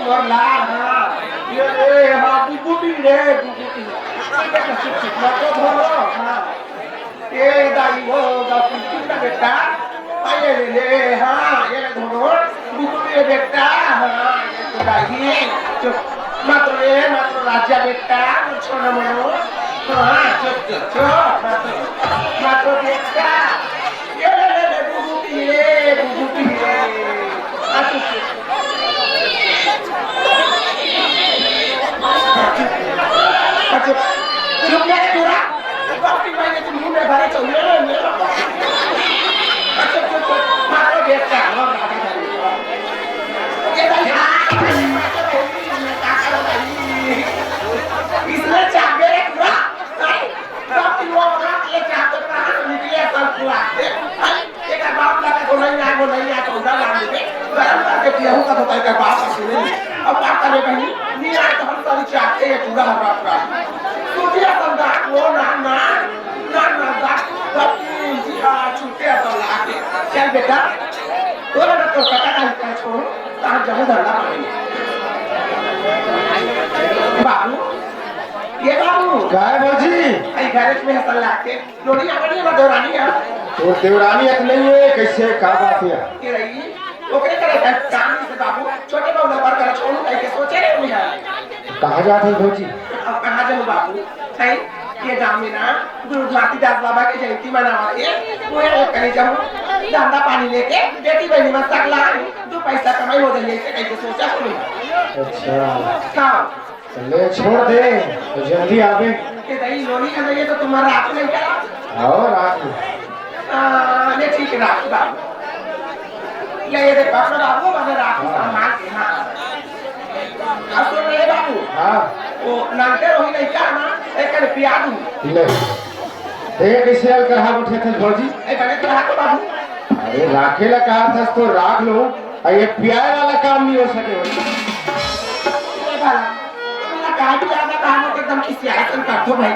मोरला हां ये रे हां बुबुटी रे बुबुटी नको भरो हां ए दाई हो गाती चिंता बेटा आये ले हां ये धरो बुबुटी बेटा हां ये तो दाई चुप मात्र राजा बेटा छोना मनो हां चुप मात्र बेटा ये ले बुबुटी रे आतु चुप ले दूरा बाकी मैंने तुम मुंह में भरे चल ले अच्छा चुप मारो बेटा हम ये इसने चाबे रे पूरा बाकी वो रात ये चाबे का निकले सब पूरा एक बाप का को नहीं आ तो उड़ा ला दे गरम करके पिया का तो का बाप सुने अब बात करे कहीं नहीं आए तो हम सारी चाहते हैं पूरा हमारा पूरा तुझे संदा वो ना बाकी जी आ छूटे तो लाके चल बेटा तोरा ना तो कटा का छोड़ ता जहाँ धरना पड़ेगा बाबू ये बाबू काय बाजी आई गैरेज में हसल लाके लोड़ी आनी है देवरानी है तो देवरानी एक नहीं है कैसे का बात है के रही ओकरे करे काम से बाबू छोटे बाबू पर कर छोड़ू के सोचे रे भैया कहां जात है भौजी अब कहां जाऊं बाबू है ये गांव में ना गुरुघाटी दास बाबा की जयंती मनावा है वो कहीं जाऊं धंधा पानी लेके बेटी बहनी में सकला दो पैसा कमाई हो जाएगी ऐसे कैसे सोचा कोई अच्छा हां ले छोड़ दे तो जल्दी आवे के दही लोनी का ये तो तुम्हारा आप नहीं करा और आप ले ठीक है राखी बाबू ये दे पापा बाबू मैंने राखी सामान के हां अब तो मेरे बाबू हां वो नानके रोही नहीं क्या ना एक रुपया दूं ले देख कैसे हल कहा उठे थे भौजी ए बने तो राखो बाबू अरे राखेला कहा था तो राख लो और ये प्यार वाला काम नहीं हो सके ये भला मेरा गाड़ी ज्यादा काम एकदम किसी आयतन कर दो भाई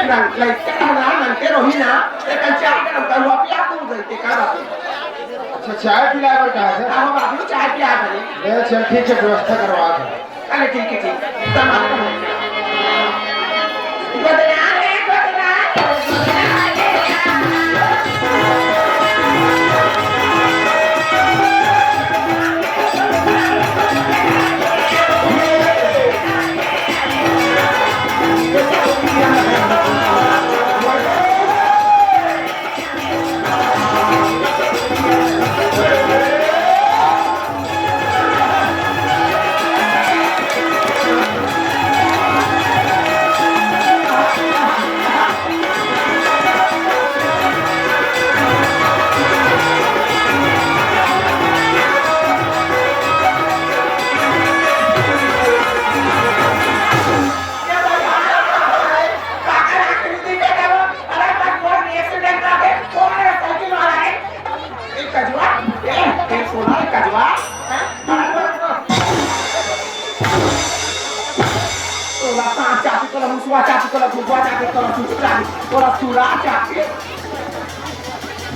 ना लाइक क्या ना नानके रोही ना एक चाय का तलवा पिया दूं देते का बात अच्छा चाय पिलावर कहा था हां बाबू चाय पिया भले ले चल ठीक है व्यवस्था करवा दे अरे ठीक है ठीक सामान बदला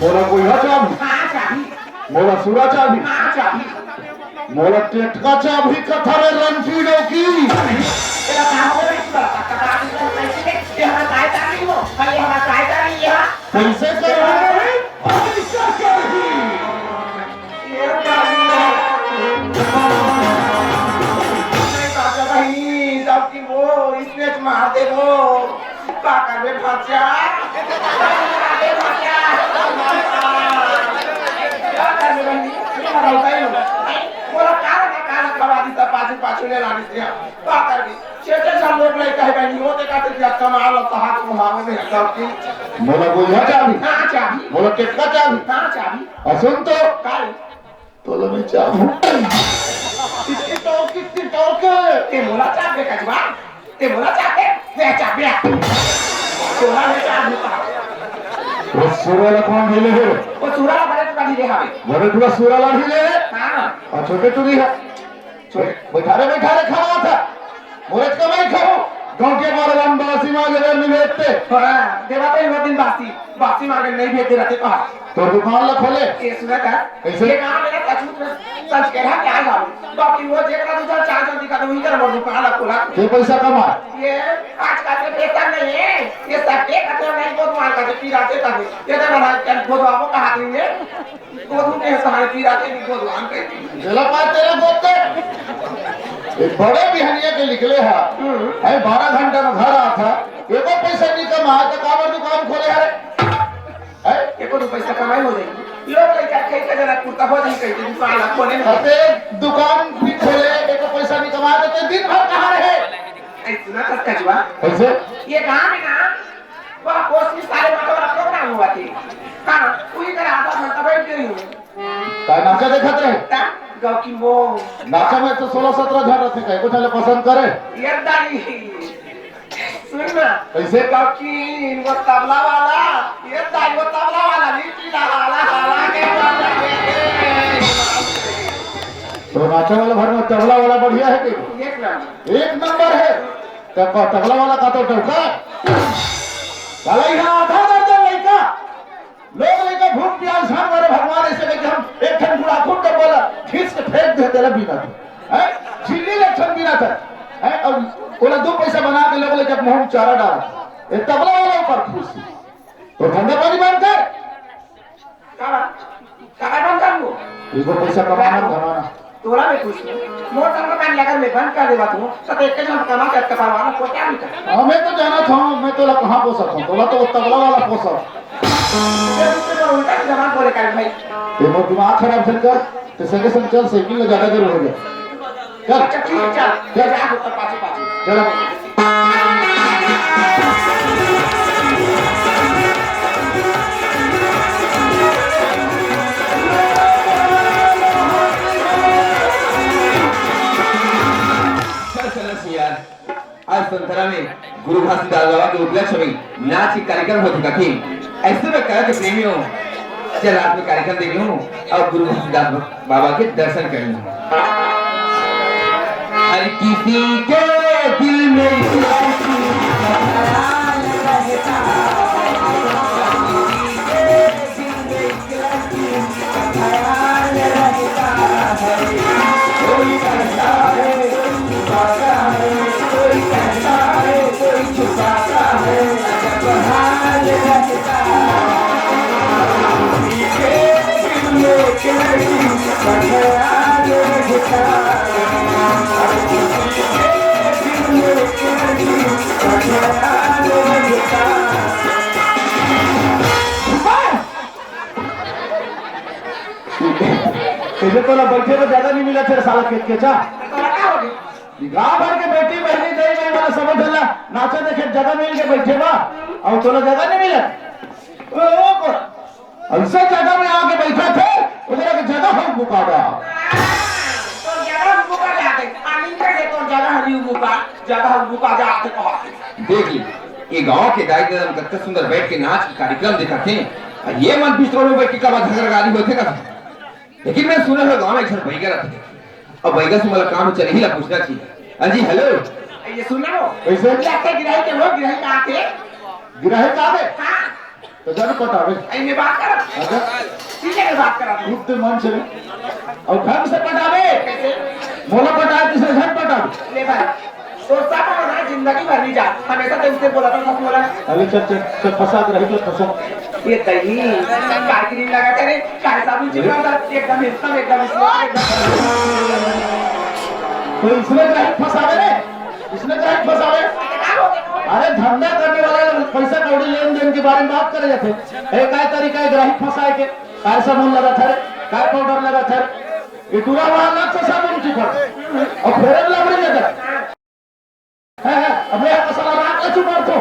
मोला कोई चाबी मोला सूरा चाबी मोला टेटका चाबी कथरे रंजीड़ो की तेरा काम हो रहा है कटा ये हमारा कायदा नहीं हो खाली हमारा कायदा नहीं है कैसे कर रहे हैं पैसा चाहिए ये काका भाई सबकी वो इसने मार दे वो काका में फंसा पाछू ले लानी थी का कर दी चेचे सब लोग नहीं कहे भाई होते का तो कमाल और हाथ मुहावे में सब की मोला कोई चाबी हां चाबी मोला टेटका चाबी हां चाबी असुन तो काल तो लो मैं चाबू कितनी तो के ते मोला चाबे कजवा ते मोला चाबे वे चाबे तोला ले चाबू वो सूरा कौन ढीले हो वो सूरा बड़े तो ढीले हावे बड़े पूरा सूरा ला ढीले हां और छोटे टुरी है बैठा रे खावा था मोरत का मैं खाओ गांव के बारे में बासी मांगे नहीं भेजते। हाँ देवा तो एक दिन बासी मांगे नहीं भेजते रहते कहा तो दुकान ला खोले ये सुना का कैसे? ये काम मेरा सचमुच में सच कह रहा क्या है बाकी वो जेकरा दूसरा चार जल्दी का वही कर मोर दुकान ला खोला ये पैसा कमा ये आज का तो पैसा नहीं है ये सब के कहते नहीं बहुत मार का पीराते का ये तो बना कर बहुत आपको कहा देंगे बहुत के सहारे पीराते भी बहुत मान के चला पार तेरा बोलते एक बड़े बिहनिया के निकले है 12 घंटा में घर आ था एको पैसा नहीं कमा तो काबर दुकान खोले है एको तो पैसा कमाई हो जाएगी लोग लड़का कहीं का जरा कुर्ता हो जाए कहीं दुकान ला खोले ना अबे दुकान भी खोले एको पैसा नहीं कमा तो दिन भर कहाँ रहे ऐ सुना कस कजवा कैसे ये गांव में ना वह कोशिश सारे मतलब वाला प्रोग्राम हुआ थी कहां कोई कर आधा घंटा बैठ गई हूं काय नाचा देखत रहे गांव की वो नाचा में तो 16-17 हजार रहते कहीं कुछ पसंद करे ये दाई सुन ना कैसे गांव की वो तबला वाला ये दाई वो तबला वाला नीति हाला हाला के वाला तो नाचा वाला भर में तबला वाला बढ़िया है कि एक नंबर है तबला वाला का तो टोका साला यहाँ आधा दर्जन लड़का लोग लड़का भूख प्यास झाड़ मारे भगवान ऐसे लेके हम एक ठन बुढ़ा खुद तो बोला खींच के फेंक दे तेरा बिना है झिल्ली ले ठन बिना था है और बोला 2 पैसा बना के लोग लेके मुंह में चारा डाला ये तबला वाला ऊपर खुश तो ठंडा पानी बंद कर का बंद कर वो इसको पैसा कमाना घमाना तोरा में कुछ मोटर मकान लगा में बंद कर देवा तू तो एक जन कमा के कपावाना को क्या मिलता हमें तो जाना था मैं तो कहां पोसा था तोला तो तबला वाला पोसा तो उल्टा जमा बोले कर भाई ये मोर दिमाग खराब चल कर तो संगे संग चल साइकिल में ज्यादा देर हो गया चल अच्छा ठीक है चल जा ऊपर पाछे चल आज संतरा में गुरु घासीदास बाबा के उपलक्ष्य में नाच की कार्यक्रम हो चुका थी। ऐसे में कहा कि प्रेमियों चल रात में कार्यक्रम देख लूं और गुरु घासीदास बाबा के दर्शन कर लूं। हर किसी के दिल में तुझे तो ना बैठे तो ज्यादा नहीं मिला तेरे साला के चा गाँव भर के बेटी बहनी दे गई वाला समझ ला नाचे देखे जगह मिल के बैठे बा और तोला जगह नहीं मिला ऐसे जगह में आके बैठा थे उधर की जगह हम बुका बा तो जगह बुका जाते आनी करे तो जगह हरी बुका जाते कहा देख ली ये गांव के दाई दादा कितने सुंदर बैठ के नाच की कार्यक्रम देखा थे और ये मन बिस्तरों में बैठ के कब झगड़ा गाली होते का लेकिन मैं सुना है गांव में एक जन बैगा रहते और बैगा से मतलब काम चल ही ला पूछना चाहिए हाँ जी हेलो ये सुनो कैसे लगता गिराई के लोग गिराई का आते गिराहे का दे हां तो जाने पटावे ऐसे बात कर अच्छा सीधे के बात करा खुद तो मन चले और ढंग से पटावे कैसे मोला पटावे किसे घर पटावे ले भाई तो सब हमारा जिंदगी भर नहीं जा हमेशा तो उससे बोला था सब बोला अरे चल फंसा के रही तो फंसा ये तही कारगिरी लगा करे काय साबुन चिपका था एकदम तो इसने ग्राहक फंसावे रे इसने ग्राहक फंसावे अरे धंधा करने वाला पैसा कौड़ी लेन देन के बारे में बात करे जाते एक काय तरीका है ग्राहक फंसाए के काय साबुन लगा था काय पाउडर लगा था ये पूरा वहां लाख से साबुन चिपका और फेरन लग रही है है अब ये मसाला रात का चुप कर दो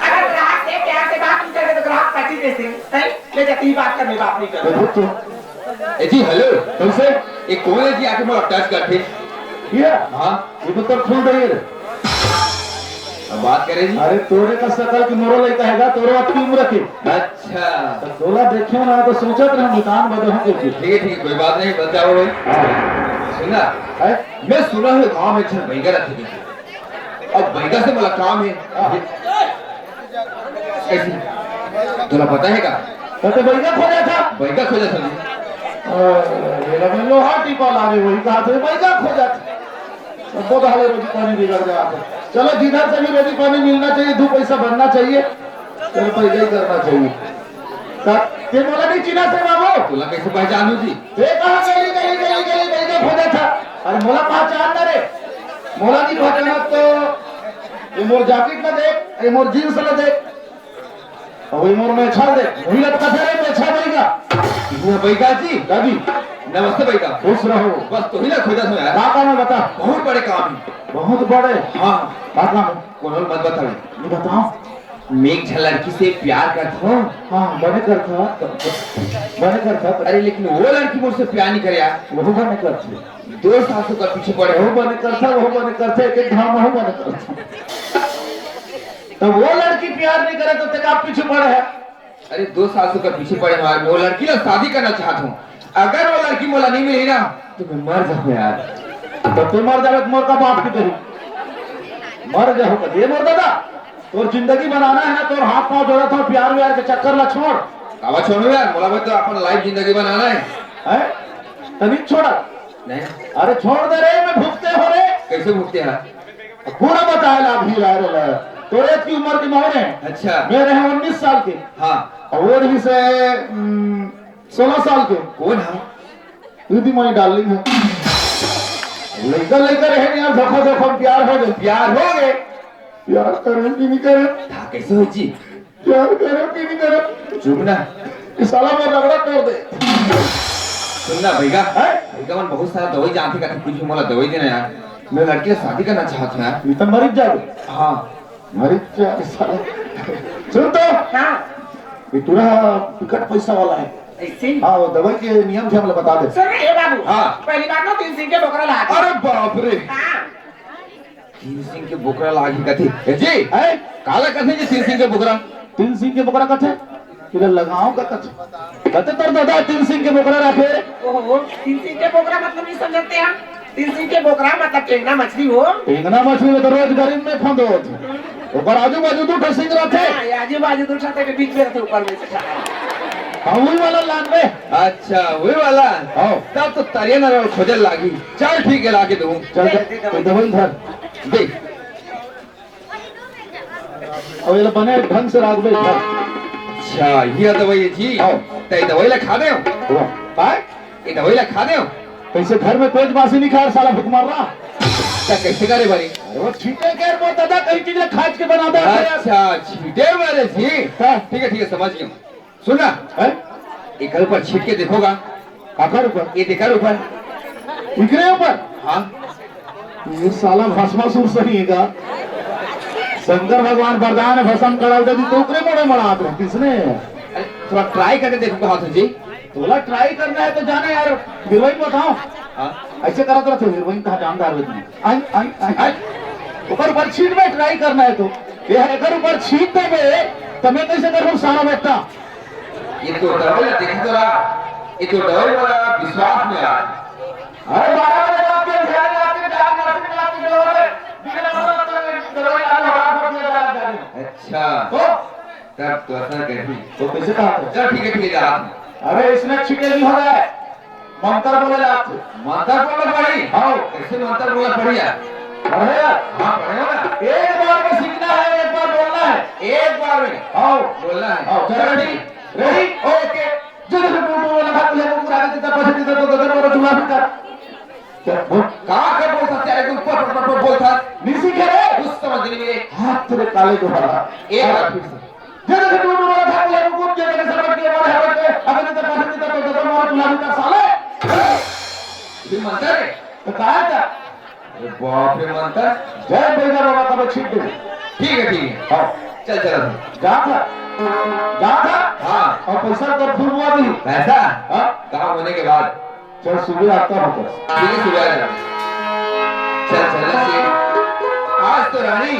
अगर ग्राहक से प्यार से बात नहीं करे तो ग्राहक पैसे देते हैं ले जाती ही बात करने बात नहीं करते जी हेलो कैसे ये कौन है जी आके मुझे टच करते ये हाँ ये तो फूल रही है अब बात करें जी अरे तोरे का शकल की मोरो लेता हैगा तोरे अपनी उम्र की अच्छा तो तोला देखियो ना तो सोचत रहे दुकान बदे हम के ठीक है कोई बात नहीं बताओ भाई सुना है मैं सुना है गांव में छन भैया रहते थे अब बैगा से मला काम है कैसे तुला पता है का तो बैगा खोजा था बैगा खोजा था लोहा टिपा लागे वही कहा था बैगा खोजा था बहुत हाले रोजी पानी बिगड़ गया था। चलो जिधर से भी रोजी पानी मिलना चाहिए, 2 पैसा बनना चाहिए, चलो पैसा ही करना चाहिए। ते मोला नहीं चिना से बाबू तुला कैसे पहचानू जी ये कहा गली गली गली गली बैगा खोजा था। अरे मोला पहचान ना रे, मोला नहीं पहचाना तो ये मोर जैकेट में देख, ये मोर जींस में देख, और ये मोर में छा दे वही लगता था रे में छा बैगा। ये बैगा जी दादी नमस्ते बैगा खुश रहो। बस तो ही ना खोजा था यार का काम है बता। बहुत बड़े काम है बहुत बड़े हाँ का काम है कौन मत बताओ ये बताओ। मैं एक लड़की से प्यार करता हूँ हाँ बने करता अरे लेकिन वो लड़की मुझसे प्यार नहीं करे यार वो बने करते 2 सासों का पीछे पड़े वो बने करता एक एक धाम वो बने करता। तो वो लड़की प्यार नहीं करे तो तेरा पीछे पड़े है। अरे 2 सासों का पीछे पड़े हमारे वो लड़की ना शादी करना चाहता हूँ अगर वो लड़की मोला नहीं मिली ना तो मैं मर जाऊँ यार। तो तू मर जावे मोर का बाप की कही मर जाओ कभी ये मोर दादा तोर जिंदगी बनाना है ना, तोर हाथ पांव जोड़ा था प्यार व्यार के चक्कर ला छोड़ कावा छोड़ो यार मोला भाई तो अपन लाइफ जिंदगी बनाना है है तभी छोड़ा नहीं अरे छोड़ दे रे मैं भूखते हो रे कैसे भूखते हैं पूरा बताया ला भी रहा रे तोरे की उम्र की मोहरे अच्छा मेरे हैं 19 साल के हाँ और ही से 16 साल के कौन है दीदी मई डार्लिंग है लड़का लड़का रहे यार देखो देखो प्यार हो गए प्यार करें कि नहीं करें था कैसे हो जी प्यार करें कि नहीं करें चुप ना इस साला में रगड़ा कर दे सुनना भैया भैया मन बहुत सारा दवाई जानते का कुछ भी मोला दवाई देना यार मैं लड़की से शादी करना चाहता हूँ यार इतना मरीज जाओ हाँ मरीज जा साला सुन तो हाँ ये तुरा टिकट पैसा वाला है ऐसे हाँ वो दवाई के नियम थे हमें बता दे सुन ए बाबू हाँ। पहली बात ना 3 सिंह के बकरा ला अरे बाप रे हाँ 3 सिंह के बोकरा लागी कथी जी है काला कथी जी 3 सिंह के बोकरा 3 सिंह के बकरा कथे किधर लगाओ का कथे कथे तर दादा 3 सिंह के बकरा रखे ओहो 3 सिंह के बकरा मतलब नहीं समझते हैं 3 सिंह के बकरा मतलब टेंगना मछली हो टेंगना मछली में तो रोज गरीब में फंदो होते ऊपर आजू बाजू 2 सिंह रहते हाँ, ये आजू बाजू दूसरा के बीच में रहते ऊपर में से हाँ वही वाला लान में अच्छा वही वाला हाँ तब तो तरिया ना खोजल लागी चल ठीक है लाके दूं चल दवाई धर देख और ये बने ढंग से राख दे अच्छा ये दवाई है जी हाँ। ते दवाई ला खा दे काय ये दवाई ला खा दे कैसे घर में पेट बासी नहीं खा साला भूख मार रहा क्या कैसे करे बारी वो छीटे के वो दादा कई चीजें खाज के बना दे अच्छा छीटे वाले जी ठीक है समझ गया सुना है एक ऊपर छीट के देखोगा काकर ऊपर ये देखा ऊपर इकरे ऊपर हाँ ये साला भस्मासुर सही है का शंकर भगवान वरदान है भस्म कड़ाल दे दी तो उकरे मोड़े मड़ा आप किसने अरे थोड़ा ट्राई करके देखो हाथ जी बोला ट्राई करना है तो जाना यार हीरोइन बताओ हाँ ऐसे करा तो हीरोइन कहा जानदार हो तुम आई आई आई ऊपर छीट में ट्राई करना है तो ये अगर ऊपर छीट दे तो मैं कैसे करूं सारा बेटा ये तो दवाई देखा तो रहा ये तो दवाई वाला विश्वास में आ अरे 12 बजे आपके ध्यान आपके जान नर्सिंग आपके डोरे बिना दवाई आने वाला अच्छा तो तब तो ऐसा कहीं तो कैसे कहा चल ठीक है रात अरे इसमें छिटे नहीं हो रहा है मंत्र बोले आपसे मंत्र बोला पड़ी हाँ कैसे मंत्र बोला पड़ी यार अरे यार हाँ पढ़ेगा ना एक बार में सीखना है एक बार बोलना है एक बार में आओ बोलना है आओ चलो रेडी रेडी ओके जल्दी से बोल बोल लगा ले को आगे देता पाछे देता तो दर और जुला फिर चल बोल कहाँ कर बोल सकते हैं तुम पर बोल था नहीं सीखे रे कुछ समझ नहीं मेरे हाथ तेरे काले को भरा एक बार फिर से जल्दी से बोल बोल लगा ले को जल्दी से समझ के मारे हवा के आगे देता पाछे देता तो दर और जुला फिर साले ये मंत्र है तो कहा था अरे बाप रे मंत्र जय बेगा बाबा का छीट दे ठीक है हाँ चल जा था हाँ और पैसा तो फुल हुआ भी पैसा हाँ काम होने के बाद चल सुबह आता हूँ ठीक है सुबह आ जाना चल से आज तो रानी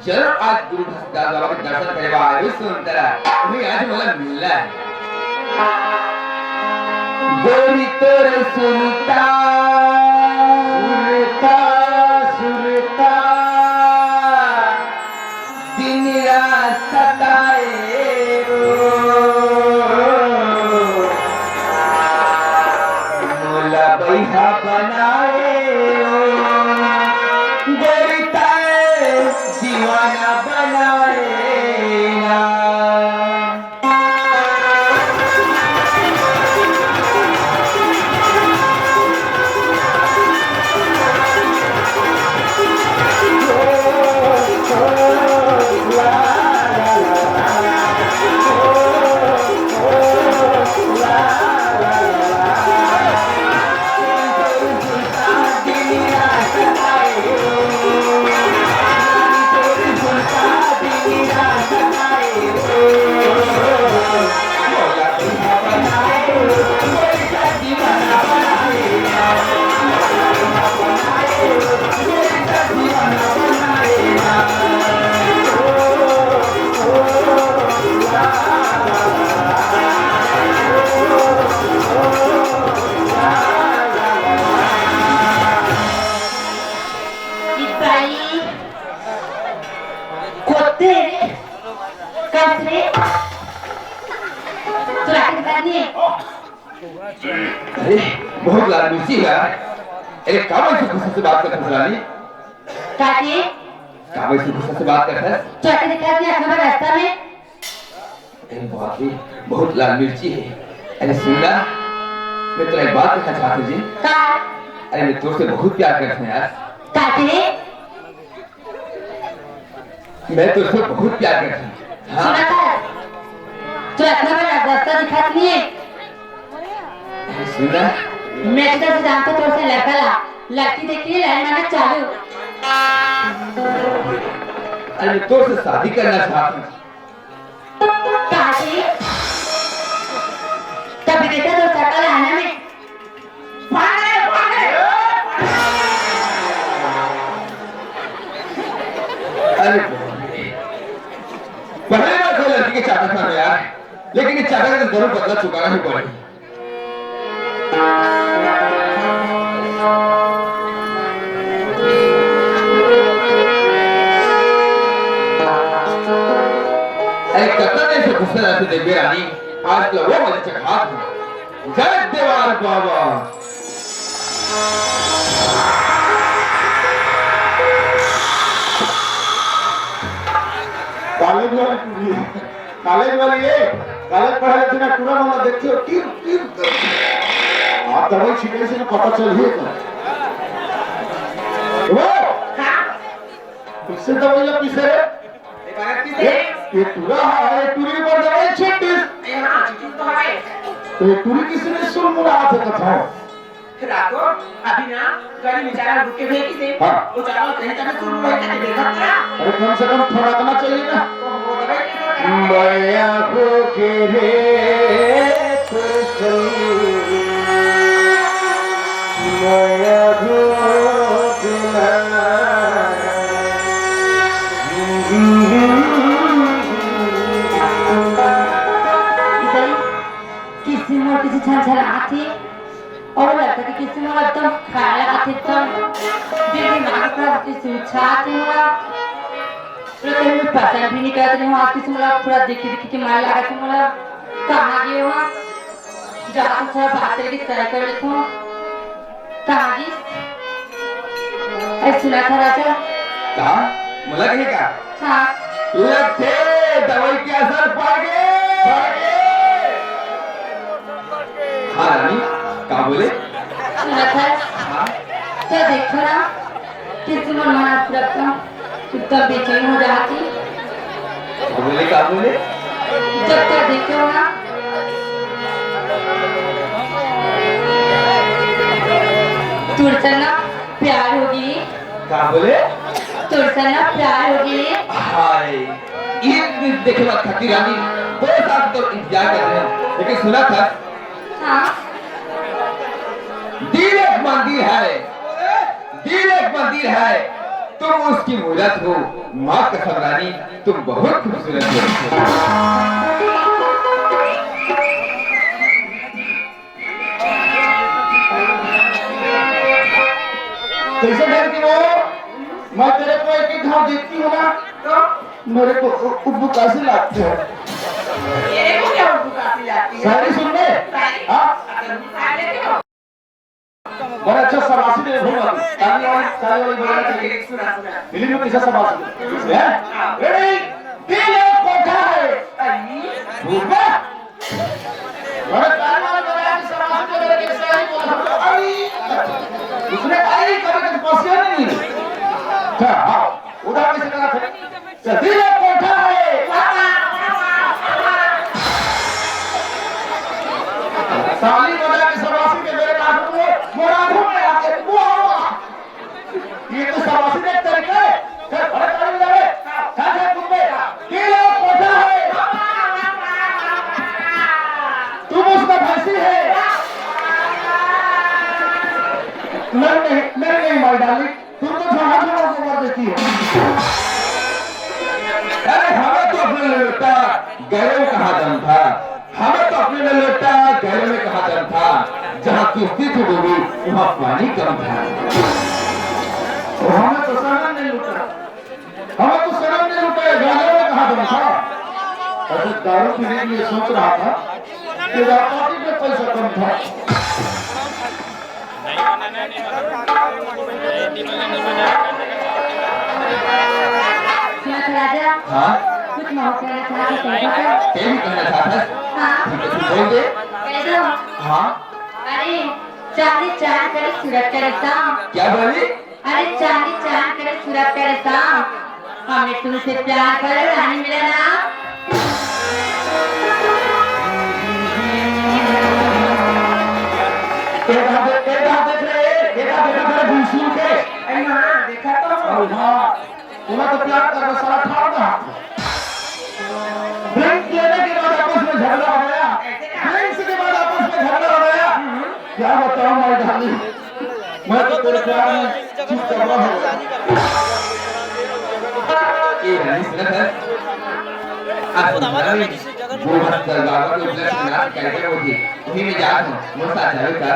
जरूर आज गुरु घसदास बाबा के दर्शन करेगा आयु सुंदरा तुम्हें आज मला मिलना है गोरी तोरे सुनता सुरता सुरता अरे बहुत लाल मिर्ची है। अरे काबे से गुस्से से बात करता है रानी? काकी काबे से गुस्से से बात करता है? चाची दिखा दिया हमारे रास्ता में। अरे बाप रे बहुत लाल मिर्ची है। अरे सुनना मैं तुझे एक बात कहना चाहती जी। का अरे मैं तुझसे बहुत प्यार करता हूँ यार। काकी मैं तुझसे बहुत प्यार करता हूँ। हाँ सुना था तो इतना बड़ा रास्ता दिखाती नहीं है। अरे सुनना मैं तो जानता तो से लड़का ला लड़की देखी लाइन मारना चालू। अरे मैं तुझसे शादी करना चाहता हूँ। काकी तब देखा तो सकल आने में भागे भागे। अरे पहले बार कोई लड़की के चाहता था यार, लेकिन इस चाहता का जरूर बदला चुकाना ही पड़ेगा। अरे कत्ता ने से गुस्सा रहते देवे रानी, आज तो वो मुझे चखात है। जय देवार बाबा। कॉलेज वाली ये कॉलेज पढ़ा लेते ना पूरा मामला देखते हो तीर तीर आप दवाई छिड़के से ना पता चल ही तो वो किससे दवाई ला पीसे रे ये टूरा है टूरी पर दवाई छिट तो ये टूरी किसी ने सुन मुड़ा थे कथा रातो अभी ना गाड़ी में चारा रुक के भेजी थे। हाँ। वो चारा कहीं तक सुन रहा है कि देखा क्या? अरे कम से कम थोड़ा करना चाहिए ना वो दवाई कैसे करा? माया हो के रे कुशल माया हो के किसी मोर किसी छल आती और लगता कि किसी मोर एकदम खाया आती एकदम दिल दिमाग पर किसी छाती मोरा लेकिन मैं पसंद भी नहीं करती हूँ। आज किसी मोरा पूरा देखी के मार लगा थी मोरा कहाँ गए वहाँ जहाँ तो थोड़ा बात करके तय कर लेता हूँ। कहाँ गई ऐसा सुना था राजा? कहा मुला कहे का हाँ लगते दवाई के असर पड़ गए। हाँ रानी क्या बोले? सुना था हाँ तो देखो ना किसी मन माना रखता इतना बेचैन हो जाती क्या बोले? जब तक देखो ना तुरसे ना प्यार होगी क्या बोले? तुरसे ना प्यार होगी। हाय ये देखे बात खाती रानी 2 साल तो इंतजार कर रहे हैं, लेकिन सुना था हाँ दिल एक मंदिर है, दिल एक मंदिर है, तुम उसकी मूरत हो। माँ कसम रानी तुम बहुत खूबसूरत हो। कैसे डरती हो? मैं तेरे को एक एक घाव देखती हूँ ना तो मेरे को उब्बू कैसे लगते हैं ये को क्या बुकाती जाती है? शायरी सुन ले हाँ अगर बुका लेते हो बड़ा अच्छा सबासी दे भूल ताली वाली बोलना चाहिए सुना सुना फिल्म में कैसा सबासी है रेडी दिल एक कोठा है भूखा बड़ा ताली वाला बोला कि सबासी को मेरे कैसे ही बोला अरे उसने आई कभी कुछ पसिया नहीं क्या हाँ उधर कैसे करा था दिल एक कोठा है ताली वाला कि सबासी के मेरे नाक में मोरा घूम रहा है ये तो सबासी ने तरीका है क्या बड़ा ताली बजा रहे क्या तुम पे दिल एक कोठा है तुम उसका भैंसी है नहीं मार डाली तुम तो झोंका झोंका को मार देती हो। अरे हमें तो अपने लौटा गहरे में कहा दम था, हमें तो अपने लौटा गहरे में कहा दम था, जहाँ किस्ती थी डूबी वहाँ पानी कम था। हमें तो सनम नहीं लुटा गहरे में कहा दम था। अरे दारू पीने के लिए सोच रहा था कि पार्टी में पैसा कम था सुना राजा हाँ कुछ मौका कहना चाहते हैं ते भी कहना चाहता है हाँ बोल दे कह दो हाँ अरे चांदी चांद करे सूरत करे शाम क्या बोली अरे चांदी चांद करे सूरत करे शाम हमें तुमसे प्यार करे रानी मेरा नाम देखा तो तुम्हें तो प्यार करना सारा ठाड़ का ड्रिंक लेने के बाद आपस में झगड़ा हो गया ड्रिंक्स के बाद आपस में झगड़ा हो गया क्या बताऊं मैं डार्लिंग मैं तो तेरे प्यार में चूक चबड़ा हो गया ये रानी सुनत है आज रानी वो हस्त बाबा के उपलक्ष्य में नाच कार्यक्रम होती तुम्हें मैं जात हूँ मोर साथ जावे का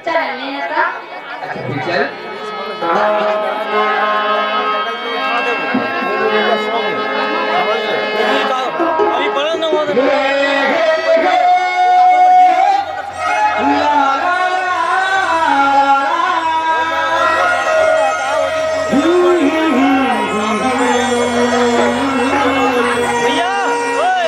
चल लेना था अच्छा फिर चल अभी पढ़ो ना वो भैया ओए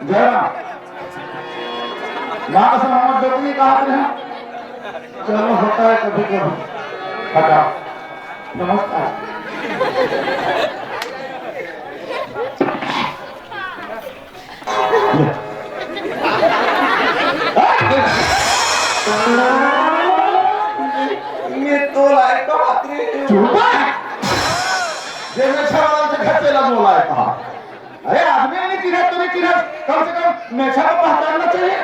जरा माँ कसम मोहम्मद डोकरी कहा हैं चलो होता है कभी कभी हटाओ नमस्कार ये तो लायक का बातरी चुप जैसे छवाल से घर चला बोला है कहा अरे आदमी ने किधर तूने किधर कम से कम मेछा को पहचानना चाहिए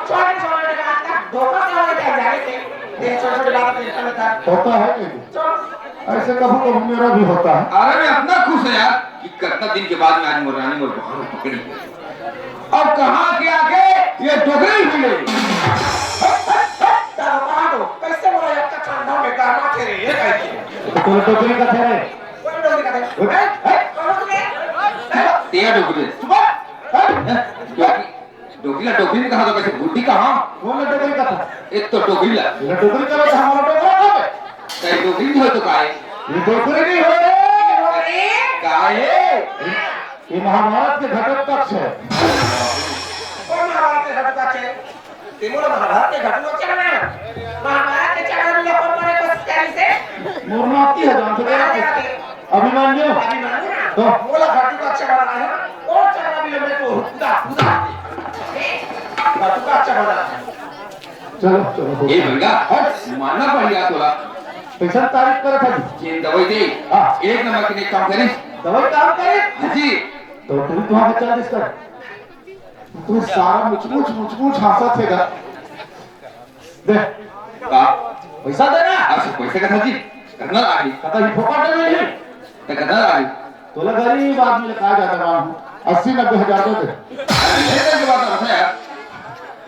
छोटे छोटे बात का धोखा से हो गया जाने के ये छोटे छोटे बात पे चलता था होता है कि ऐसे कभी कभी मेरा भी होता है अरे मैं अपना खुश है यार कि कितना दिन के बाद में आज मुरानी और बहार पकड़ी अब कहाँ के आके ये डोगरी भी गई कैसे बोला ये अच्छा ठंडा में गाना थे रे ये कैसे तो तूने टोकरी का थे रे कौन डोगरी का थे कौन थे तेरा डोगरी डोगरीला डोगरी में कहा तो कैसे बुद्धि कहाँ वो मैं टोकरी का था एक तो डोगरीला ये टोकरी का तो हमारा टोकरा कब है कहीं डोगरी हो तो काहे ये टोकरी नहीं हो रे काहे ये महाभारत के घटक पक्ष है कौन महाभारत के घटक है तिमोर महाभारत के घटक क्या है महाभारत के चक्र में कौन मारे कोशिश करी से मूर्नाती है जान तो अभिमन्यु तो बोला घटक अच्छा बना है और चक्र भी में तो खुदा खुदा घटक अच्छा बना चलो चलो ए भैया मानना पड़ेगा तोला पैसा तारीफ करे था ये दवाई दे एक नंबर के काम करिस दवाई काम करे हाजी तो तू वहां बच्चा दिस कर तू सारा मुचमुच हंसा थेगा दे का पैसा देना अच्छा पैसे का हाजी करना आगे कता ही फोकट में नहीं तो करना आगे तोला गरीब आदमी कहा जाता मां 80-90 हजार दे लेकर के बात बता यार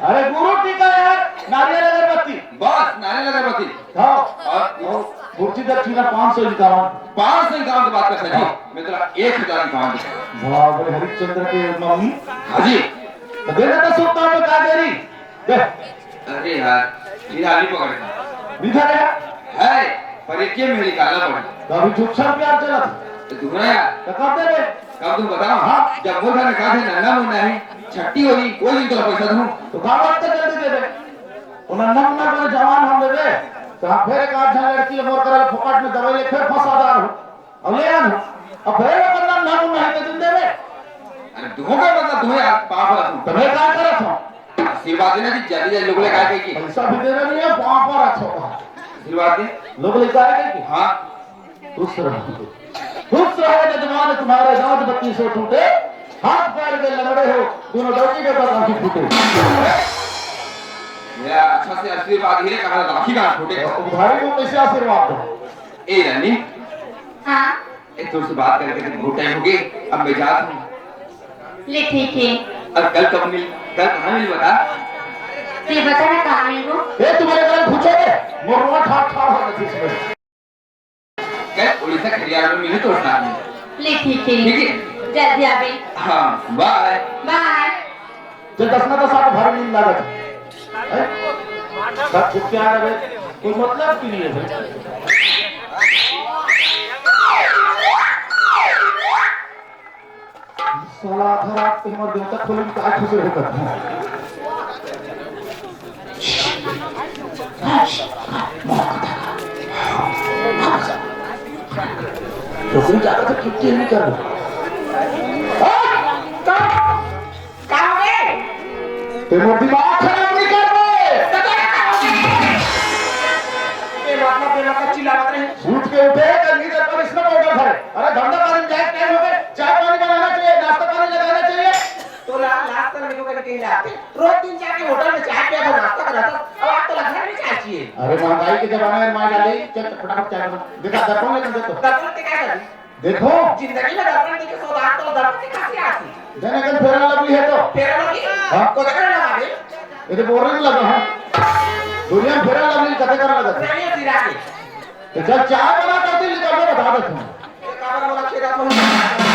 अरे गुरु टीका यार नारियल अगरबत्ती बस नारे लगा बती हाँ और कुर्सी दक्षिणा 551 5 से काम की बात करता जी मैं तेरा 1000 काम दे वाह बड़े हरिश्चंद्र के मम्मी हाजी तो देना तो सुनता हूं का देरी दे अरे यार ये आली पकड़ दिखा रहा है पर ये में निकालना पड़ा तो अभी चुपचाप प्यार चला तो दूसरा यार तो कब दे रे कब तुम बताओ हाँ जब वो मैंने कहा था नन्ना मुन्ना है छट्टी होगी कोई दिन तो पैसा दूं तो काम वक्त जल्दी दे दे उन्हें नन्ना को जवान हम दे दे तो हम फिर एक आठ जन लड़की मोर करा फोकट में दवाई ले फिर फसादार हो अब ले आन अब फिर बंदा नाम नहीं तो दिन दे दे अरे दुहो का मतलब दुहो यार पाप रखूं तो मैं क्या करत हूं आशीर्वाद देना कि जल्दी जल्दी लोग ले काय की पैसा भी देना नहीं है पाप पर अच्छो आशीर्वाद दे लोग ले जाएंगे कि हाँ खुश रहो यजमान तुम्हारे दांत बत्ती से टूटे हाथ पैर के लंगड़े हो दोनों डोकी के बाद आंखें फूटे मेरा अच्छा से आशीर्वाद ही कहा था आखिर का छोटे उधारी को कैसे आशीर्वाद दो ए रानी हाँ एक तुमसे बात करके तो बहुत टाइम हो गई अब मैं जाता हूँ ले ठीक है और कल कब मिल कल कहाँ मिल बता तो ये बता ना कहाँ मिल वो ए तुम्हारे घर पूछोगे मोरवा ठाठ ठाठ हो गई इसमें कल उड़ीसा खरियार में मिले तो साथ में ले ठीक है ठीक है जल्दी आवे हाँ बाय बाय जो 10 ना 10 आप भारी नींद लागत है सब कुछ क्या है कोई मतलब की नहीं है साला आधा रात पे हमारे देवता खोले में काय खुश रहता है तो ज्यादा तो कितने नहीं कर दो ते मोटी बात खराब नहीं कर रहे सूट के उठे गंदी दर पर इसमें पाउडर भरे अरे धंधा पानी जाए क्या हो गए चाय पानी बनाना चाहिए नाश्ता पानी लगाना चाहिए तो लास्ट में को करके जाते रोज दिन जाके होटल में चाय पिया था नाश्ता करा था अब आप तो लगता नहीं चाय चाहिए अरे महंगाई के जमाने में मार डाली चल फटाफट चाय बना देखा दर्पण लेकर देखो दर्पण से क्या करी देखो जिंदगी में दर्पण नहीं के सो आप तो दर्पण से कैसे आती जने कल फेरा लवली है तो फेरा लगी हाँ। को देखा ना आगे ये तो बोरिंग लगा है दुनिया में फेरा लवली कथे कर लगा नहीं है सिरा के तो चल चाय बना कर दिल कर बता देता हूं ये काबर वाला खेरा तो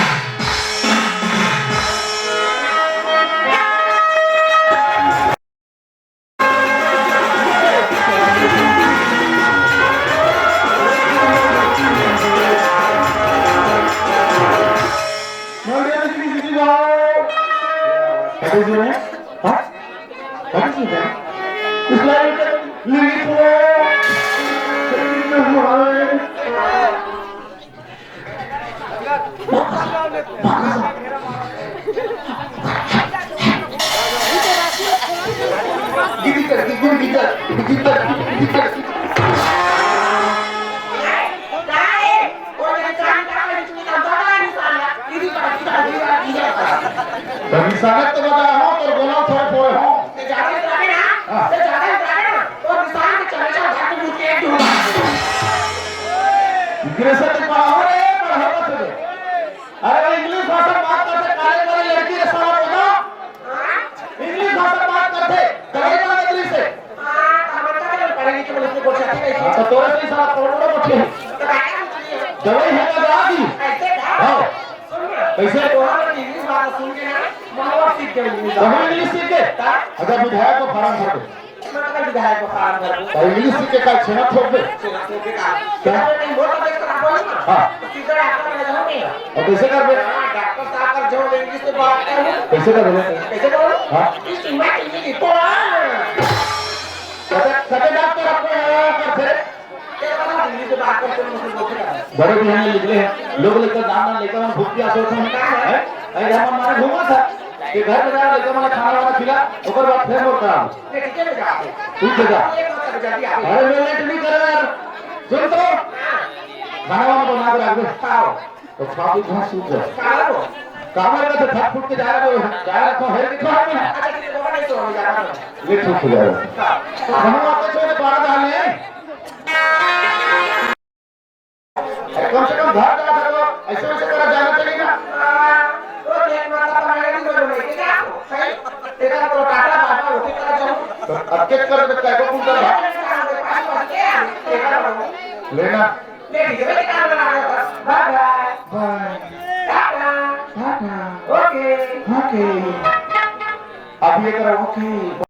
What is your name? Huh? What is your name? It's like Bagi sangat kepada Allah tergolong sore-sore ho. English से पढ़ाओ रे पढ़ाओ से अरे इंग्लिश भाषा बात करते काले वाली लड़की रे साला बोला इंग्लिश भाषा बात करते करे ना इंग्लिश से तो तोरे से साला करोड़ों बच्चे दवाई है ना दादी हां कैसे इंग्लिश बात सुन के ना मानव सीख गए इंग्लिश सीख के अगर विधायक को फॉर्म भर दे विधायक को फॉर्म भर दो और इंग्लिश सीख के का छेना ठोक दे क्या नहीं वोट देख कर बोलो ना हां सीधे आपका नहीं होगा और कैसे कर बे डॉक्टर साहब कर जो इंग्लिश में बात करो कैसे कर बे कैसे बोलो हां इस बात की तो कते डॉक्टर अपने करते इंग्लिश में बात करते मुझे बोलते बड़े बिहान निकले हैं लोग लेकर दाना लेकर हम भूख प्यास होते हैं अरे हम हमारे घूमा था कि घर में जा लेकर मैंने खाना वाना खिला ऊपर बात फिर और करा लेकिन क्या जाते तू जगह जल्दी आ अरे मैं लेट नहीं कर रहा यार सुन तो खाना वाना बना के रख दे खाओ तो खा के घास सूख जा खाओ कामर का तो थक फुट के जा रहा है जा रहा तो है दिखा है अच्छा किसी को नहीं तो हो जा रहा ये ठीक हो जाएगा हम आपके छोटे पारा डालने कम से कम घर जा करो ऐसे ऐसे करा जाना चाहिए ना तो एक माता का मैंने नहीं बोलूं मैं क्या सही तेरा तो टाटा बाबा होती तरह जाऊं तो अब के कर दे काय को कौन कर लेना ले लीजिए मैं काम बना रहा हूं bye bye bye tata tata okay okay अब ये करो ओके